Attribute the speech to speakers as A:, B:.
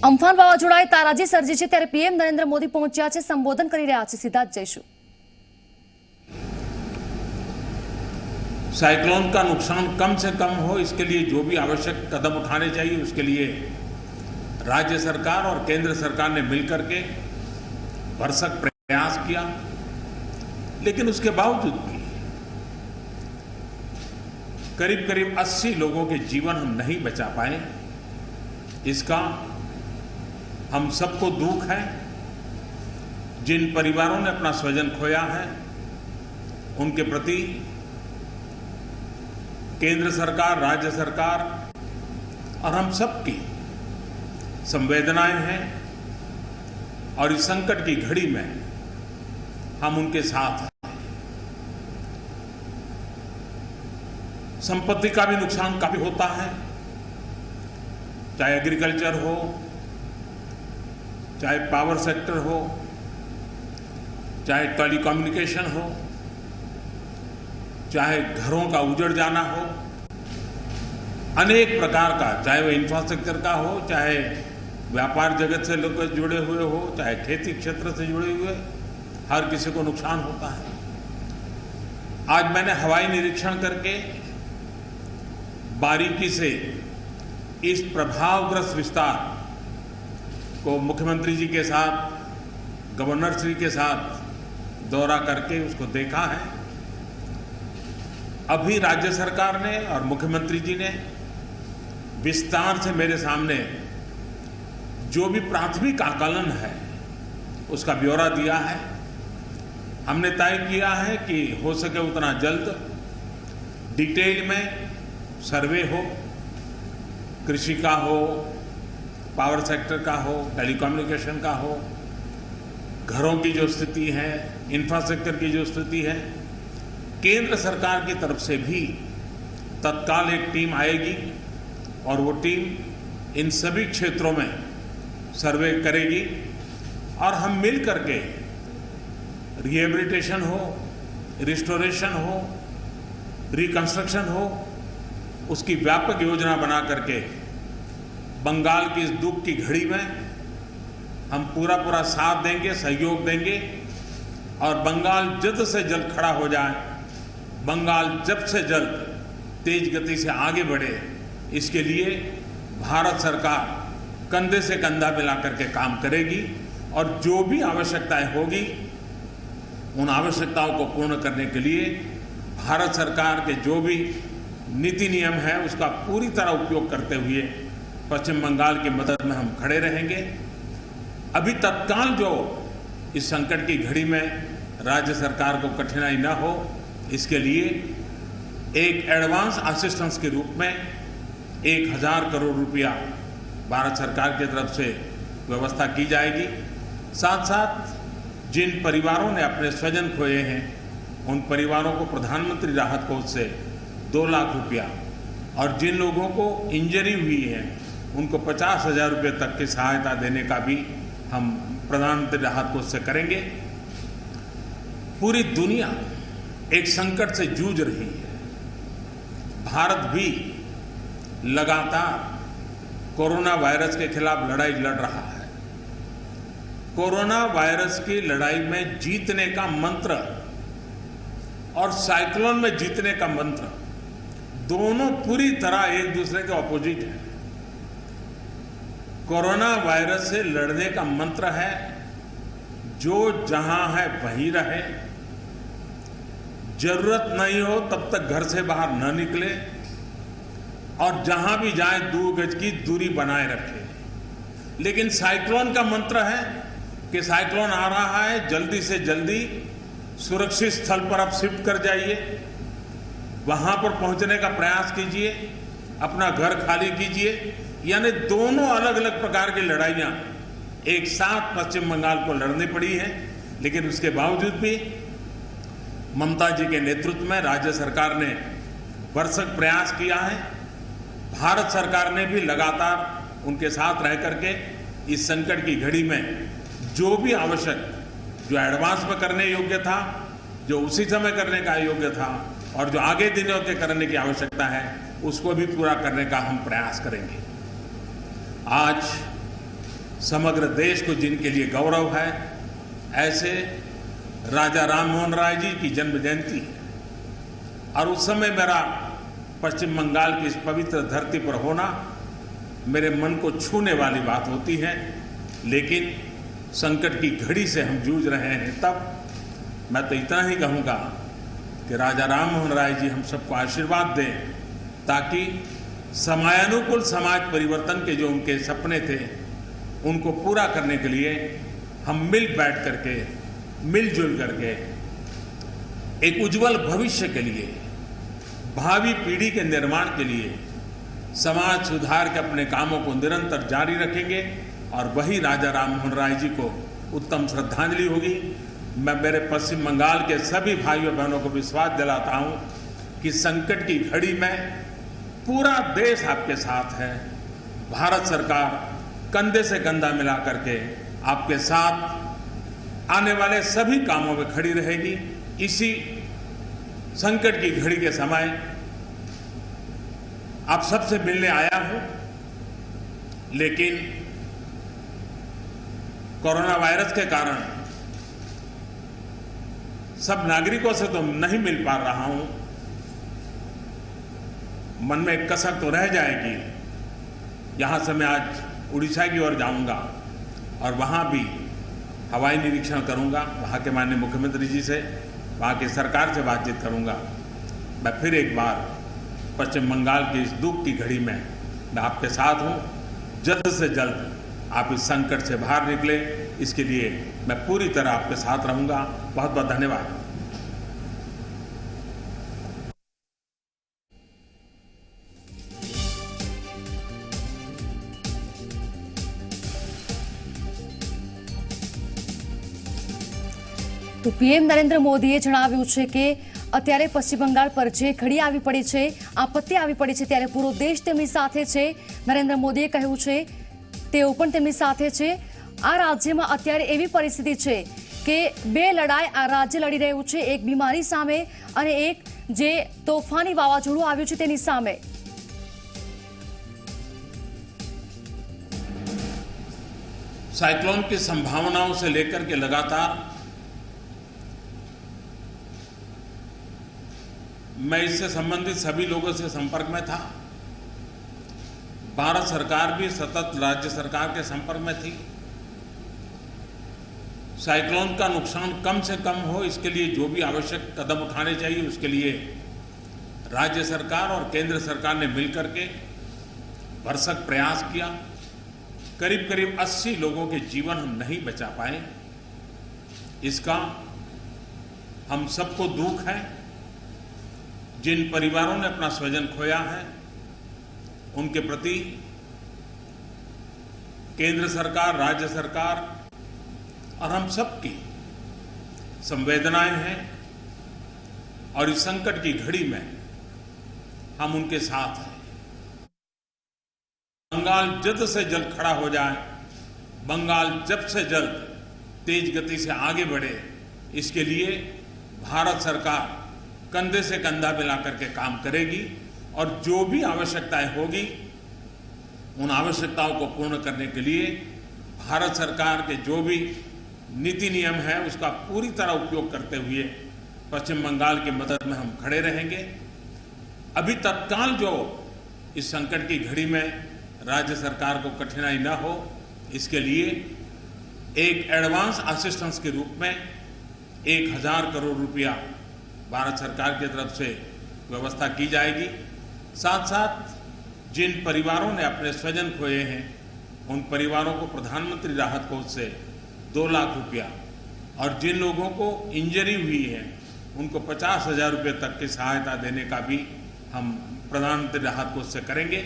A: Amphan વાવાઝોડાએ તારાજી સર્જી છે ત્યારે પીએમ નરેન્દ્ર મોદી પહોંચ્યા છે, સંબોધન કરી રહ્યા છે। સીધા જ જઈશું।
B: साइक्लोन का नुकसान कम से कम हो, इसके लिए जो भी आवश्यक कदम उठाने चाहिए उसके लिए राज्य सरकार और केंद्र सरकार ने मिलकर के भरसक प्रयास किया। लेकिन उसके बावजूद भी करीब करीब 80 लोगों के जीवन हम नहीं बचा पाए। इसका हम सबको दुख है। जिन परिवारों ने अपना स्वजन खोया है उनके प्रति केंद्र सरकार, राज्य सरकार और हम सबकी संवेदनाएं हैं और इस संकट की घड़ी में हम उनके साथ हैं। संपत्ति का भी नुकसान काफी होता है, चाहे एग्रीकल्चर हो, चाहे पावर सेक्टर हो, चाहे टेलीकम्युनिकेशन हो, चाहे घरों का उजड़ जाना हो, अनेक प्रकार का, चाहे वो इंफ्रास्ट्रक्चर का हो, चाहे व्यापार जगत से लोग जुड़े हुए हो, चाहे खेती क्षेत्र से जुड़े हुए, हर किसी को नुकसान होता है। आज मैंने हवाई निरीक्षण करके बारीकी से इस प्रभावग्रस्त विस्तार को मुख्यमंत्री जी के साथ, गवर्नर श्री के साथ दौरा करके उसको देखा है। अभी राज्य सरकार ने और मुख्यमंत्री जी ने विस्तार से मेरे सामने जो भी प्राथमिक आकलन है उसका ब्यौरा दिया है। हमने तय किया है कि हो सके उतना जल्द डिटेल में सर्वे हो, कृषि का हो, पावर सेक्टर का हो, टेलीकम्युनिकेशन का हो, घरों की जो स्थिति है, इंफ्रास्ट्रक्चर की जो स्थिति है, केंद्र सरकार की तरफ से भी तत्काल एक टीम आएगी और वो टीम इन सभी क्षेत्रों में सर्वे करेगी और हम मिल करके रिहेबिलिटेशन हो, रिस्टोरेशन हो, रिकंस्ट्रक्शन हो, उसकी व्यापक योजना बना करके बंगाल की इस दुख की घड़ी में हम पूरा साथ देंगे, सहयोग देंगे और बंगाल जल्द से जल्द खड़ा हो जाए, बंगाल जल्द से जल्द तेज गति से आगे बढ़े, इसके लिए भारत सरकार कंधे से कंधा मिला करके काम करेगी और जो भी आवश्यकताएं होगी उन आवश्यकताओं को पूर्ण करने के लिए भारत सरकार के जो भी नीति नियम है उसका पूरी तरह उपयोग करते हुए पश्चिम बंगाल की मदद में हम खड़े रहेंगे। अभी तत्काल जो इस संकट की घड़ी में राज्य सरकार को कठिनाई न हो, इसके लिए एक एडवांस असिस्टेंस के रूप में 1000 करोड़ रुपया भारत सरकार की तरफ से व्यवस्था की जाएगी। साथ साथ जिन परिवारों ने अपने स्वजन खोए हैं उन परिवारों को प्रधानमंत्री राहत कोष से 2 लाख रुपया और जिन लोगों को इंजरी हुई है उनको 50,000 रुपये तक की सहायता देने का भी हम प्रधानमंत्री राहत कोष से करेंगे। पूरी दुनिया एक संकट से जूझ रही है। भारत भी लगातार कोरोना वायरस के खिलाफ लड़ाई लड़ रहा है। कोरोना वायरस की लड़ाई में जीतने का मंत्र और साइक्लोन में जीतने का मंत्र दोनों पूरी तरह एक दूसरे के ऑपोजिट हैं। कोरोना वायरस से लड़ने का मंत्र है जो जहां है वहीं रहे, जरूरत नहीं हो तब तक घर से बाहर न निकले और जहां भी जाए 2 गज की दूरी बनाए रखे। लेकिन साइक्लोन का मंत्र है कि साइक्लोन आ रहा है, जल्दी से जल्दी सुरक्षित स्थल पर आप शिफ्ट कर जाइए, वहां पर पहुंचने का प्रयास कीजिए, अपना घर खाली कीजिए। यानी दोनों अलग अलग प्रकार की लड़ाइयां एक साथ पश्चिम बंगाल को लड़नी पड़ी है। लेकिन उसके बावजूद भी ममता जी के नेतृत्व में राज्य सरकार ने भरसक प्रयास किया है। भारत सरकार ने भी लगातार उनके साथ रह करके इस संकट की घड़ी में जो भी आवश्यक, जो एडवांस में करने योग्य था, जो उसी समय करने का योग्य था और जो आगे दिनों के करने की आवश्यकता है उसको भी पूरा करने का हम प्रयास करेंगे। आज समग्र देश को जिनके लिए गौरव है, ऐसे राजा राम मोहन राय जी की जन्म जयंती है और उस समय मेरा पश्चिम बंगाल की इस पवित्र धरती पर होना मेरे मन को छूने वाली बात होती है। लेकिन संकट की घड़ी से हम जूझ रहे हैं, तब मैं तो इतना ही कहूँगा कि राजा राम मोहन राय जी हम सबको आशीर्वाद दें, ताकि समयानुकूल समाज परिवर्तन के जो उनके सपने थे उनको पूरा करने के लिए हम मिल बैठ करके, मिलजुल करके एक उज्जवल भविष्य के लिए, भावी पीढ़ी के निर्माण के लिए समाज सुधार के अपने कामों को निरंतर जारी रखेंगे और वही राजा राम मोहन राय जी को उत्तम श्रद्धांजलि होगी। मैं मेरे पश्चिम बंगाल के सभी भाइयों बहनों को विश्वास दिलाता हूं कि संकट की घड़ी में पूरा देश आपके साथ है। भारत सरकार कंधे से कंधा मिला करके आपके साथ आने वाले सभी कामों में खड़ी रहेगी। इसी संकट की घड़ी के समय आप सबसे मिलने आया हूं, लेकिन कोरोना वायरस के कारण सब नागरिकों से तो नहीं मिल पा रहा हूं। मन में एक कसक तो रह जाएगी। यहां से मैं आज उड़ीसा की ओर जाऊंगा और वहां भी हवाई निरीक्षण करूंगा, वहां के माननीय मुख्यमंत्री जी से, वहां की सरकार से बातचीत करूंगा। मैं फिर एक बार पश्चिम बंगाल की इस दुख की घड़ी में मैं आपके साथ हूं। जल्द से जल्द आप इस संकट से बाहर निकले, इसके लिए मैं पूरी तरह आपके साथ रहूंगा। बहुत बहुत धन्यवाद।
A: તો પીએમ નરેન્દ્ર મોદીએ જણાવ્યું છે કે અત્યારે પશ્ચિમ બંગાળ પર જે ઘડી આવી પડી છે, આપત્તિ આવી પડી છે, ત્યારે પૂરો દેશ તેમની સાથે છે। નરેન્દ્ર મોદીએ કહ્યું છે તેઓ પણ તેમની સાથે છે। આ રાજ્યમાં અત્યારે એવી પરિસ્થિતિ છે કે બે લડાઈ આ રાજ્ય લડી રહ્યું છે, એક બીમારી સામે અને એક જે તોફાની વાવાઝોડું આવ્યું છે તેની સામે।
B: साइक्लोन की संभावनाओं से लेकर के लगातार मैं इससे संबंधित सभी लोगों से संपर्क में था। भारत सरकार भी सतत राज्य सरकार के संपर्क में थी। साइक्लोन का नुकसान कम से कम हो, इसके लिए जो भी आवश्यक कदम उठाने चाहिए उसके लिए राज्य सरकार और केंद्र सरकार ने मिलकर के भरसक प्रयास किया। करीब करीब 80 लोगों के जीवन हम नहीं बचा पाए, इसका हम सबको दुख है। जिन परिवारों ने अपना स्वजन खोया है उनके प्रति केंद्र सरकार, राज्य सरकार और हम सबकी संवेदनाएं हैं और इस संकट की घड़ी में हम उनके साथ हैं। बंगाल जल्द से जल्द खड़ा हो जाए, बंगाल जल्द से जल्द तेज गति से आगे बढ़े, इसके लिए भारत सरकार कंधे से कंधा मिला करके काम करेगी और जो भी आवश्यकताएं होगी उन आवश्यकताओं को पूर्ण करने के लिए भारत सरकार के जो भी नीति नियम है उसका पूरी तरह उपयोग करते हुए पश्चिम बंगाल की मदद में हम खड़े रहेंगे। अभी तत्काल जो इस संकट की घड़ी में राज्य सरकार को कठिनाई न हो, इसके लिए एक एडवांस असिस्टेंस के रूप में 1000 करोड़ रुपया भारत सरकार की तरफ से व्यवस्था की जाएगी। साथ साथ जिन परिवारों ने अपने स्वजन खोए हैं उन परिवारों को प्रधानमंत्री राहत कोष से 2 लाख रुपया और जिन लोगों को इंजरी हुई है उनको 50,000 रुपये तक की सहायता देने का भी हम प्रधानमंत्री राहत कोष से करेंगे।